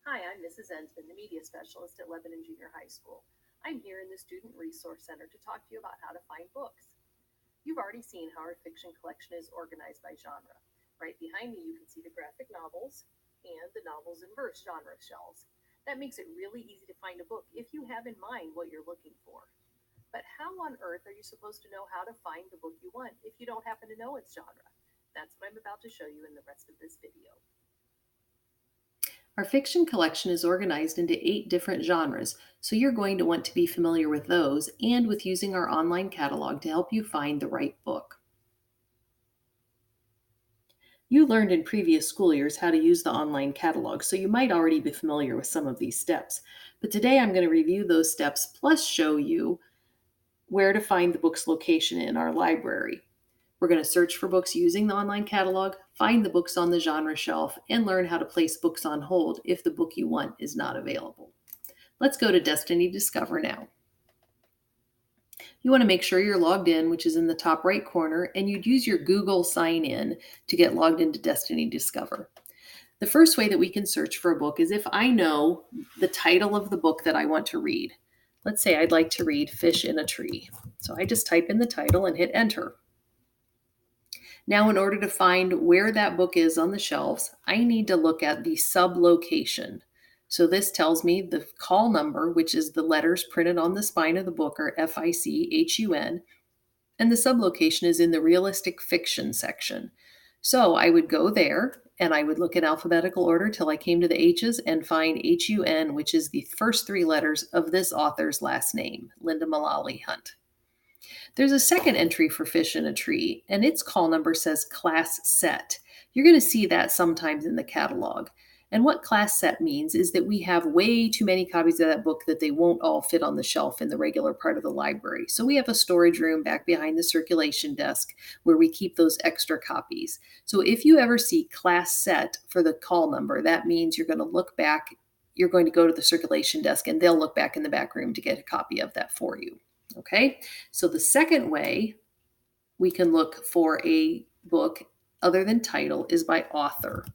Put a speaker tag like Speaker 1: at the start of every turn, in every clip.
Speaker 1: Hi, I'm Mrs. Ensman, the media specialist at Lebanon Junior High School. I'm here in the Student Resource Center to talk to you about how to find books. You've already seen how our fiction collection is organized by genre. Right behind me, you can see the graphic novels and the novels in verse genre shelves. That makes it really easy to find a book if you have in mind what you're looking for. But how on earth are you supposed to know how to find the book you want if you don't happen to know its genre? That's what I'm about to show you in the rest of this video.
Speaker 2: Our fiction collection is organized into 8 different genres, so you're going to want to be familiar with those and with using our online catalog to help you find the right book. You learned in previous school years how to use the online catalog, so you might already be familiar with some of these steps. But today I'm going to review those steps plus show you where to find the book's location in our library. We're going to search for books using the online catalog, find the books on the genre shelf, and learn how to place books on hold if the book you want is not available. Let's go to Destiny Discover now. You want to make sure you're logged in, which is in the top right corner, and you'd use your Google sign in to get logged into Destiny Discover. The first way that we can search for a book is if I know the title of the book that I want to read. Let's say I'd like to read Fish in a Tree. So I just type in the title and hit enter. Now, in order to find where that book is on the shelves, I need to look at the sublocation. So this tells me the call number, which is the letters printed on the spine of the book, are FICHUN, and the sublocation is in the realistic fiction section. So I would go there and I would look in alphabetical order till I came to the H's and find HUN, which is the first 3 letters of this author's last name, Linda Mullally Hunt. There's a second entry for Fish in a Tree, and its call number says Class Set. You're going to see that sometimes in the catalog. And what Class Set means is that we have way too many copies of that book that they won't all fit on the shelf in the regular part of the library. So we have a storage room back behind the circulation desk where we keep those extra copies. So if you ever see Class Set for the call number, that means you're going to look back, you're going to go to the circulation desk, and they'll look back in the back room to get a copy of that for you. Okay, so the second way we can look for a book other than title is by author.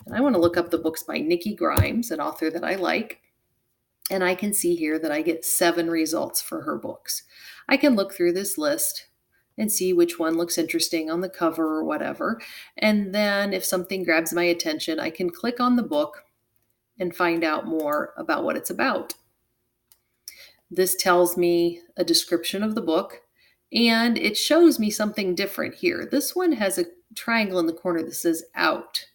Speaker 2: And I want to look up the books by Nikki Grimes, an author that I like. And I can see here that I get 7 results for her books. I can look through this list and see which one looks interesting on the cover or whatever. And then if something grabs my attention, I can click on the book and find out more about what it's about. This tells me a description of the book, and it shows me something different here. This one has a triangle in the corner that says out.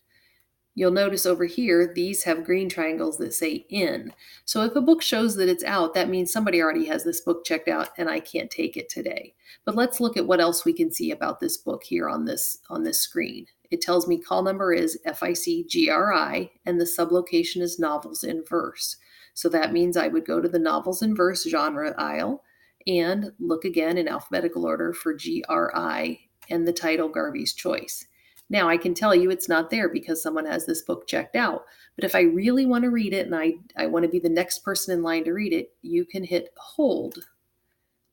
Speaker 2: You'll notice over here, these have green triangles that say in. So if a book shows that it's out, that means somebody already has this book checked out and I can't take it today. But let's look at what else we can see about this book here on this screen. It tells me call number is FICGRI and the sublocation is novels in verse. So that means I would go to the novels in verse genre aisle and look again in alphabetical order for GRI and the title Garvey's Choice. Now, I can tell you it's not there because someone has this book checked out. But if I really want to read it and I want to be the next person in line to read it, you can hit hold.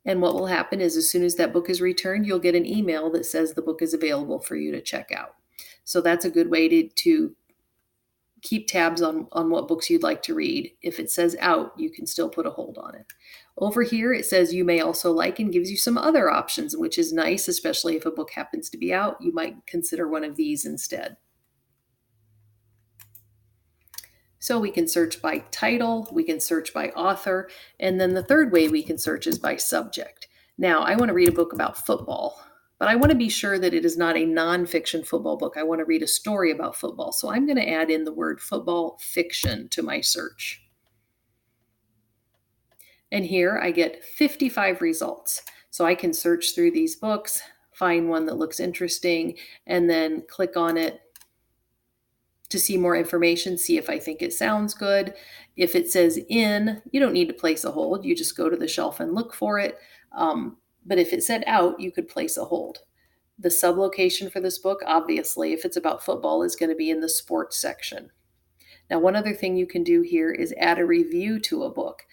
Speaker 2: And what will happen is as soon as that book is returned, you'll get an email that says the book is available for you to check out. So that's a good way to keep tabs on what books you'd like to read. If it says out, you can still put a hold on it. Over here, it says you may also like and gives you some other options, which is nice, especially if a book happens to be out. You might consider one of these instead. So we can search by title, we can search by author, and then the third way we can search is by subject. Now, I want to read a book about football, but I want to be sure that it is not a nonfiction football book. I want to read a story about football. So I'm going to add in the word football fiction to my search. And here I get 55 results. So I can search through these books, find one that looks interesting, and then click on it to see more information, see if I think it sounds good. If it says in, you don't need to place a hold. You just go to the shelf and look for it. But if it said out, you could place a hold. The sublocation for this book, obviously, if it's about football, is going to be in the sports section. Now, one other thing you can do here is add a review to a book.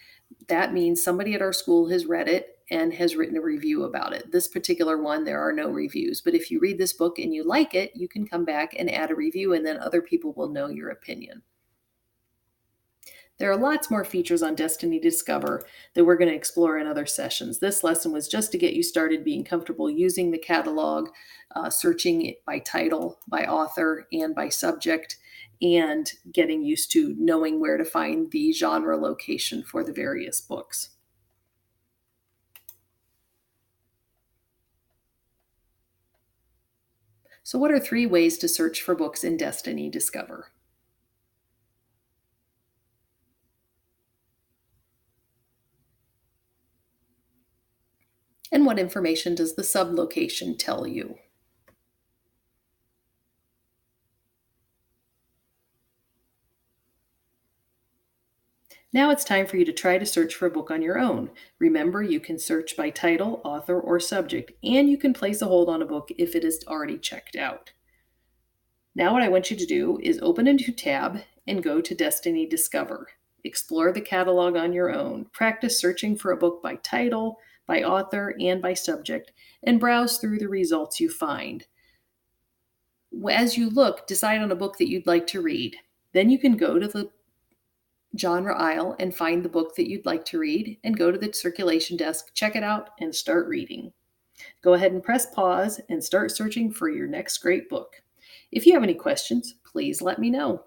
Speaker 2: That means somebody at our school has read it and has written a review about it. This particular one, there are no reviews. But if you read this book and you like it, you can come back and add a review, and then other people will know your opinion. There are lots more features on Destiny Discover that we're going to explore in other sessions. This lesson was just to get you started being comfortable using the catalog, searching it by title, by author, and by subject, and getting used to knowing where to find the genre location for the various books. So, what are 3 ways to search for books in Destiny Discover? And what information does the sublocation tell you? Now it's time for you to try to search for a book on your own. Remember, you can search by title, author, or subject, and you can place a hold on a book if it is already checked out. Now, what I want you to do is open a new tab and go to Destiny Discover. Explore the catalog on your own. Practice searching for a book by title, by author, and by subject, and browse through the results you find. As you look, decide on a book that you'd like to read. Then you can go to the genre aisle and find the book that you'd like to read and go to the circulation desk, check it out, and start reading. Go ahead and press pause and start searching for your next great book. If you have any questions, please let me know.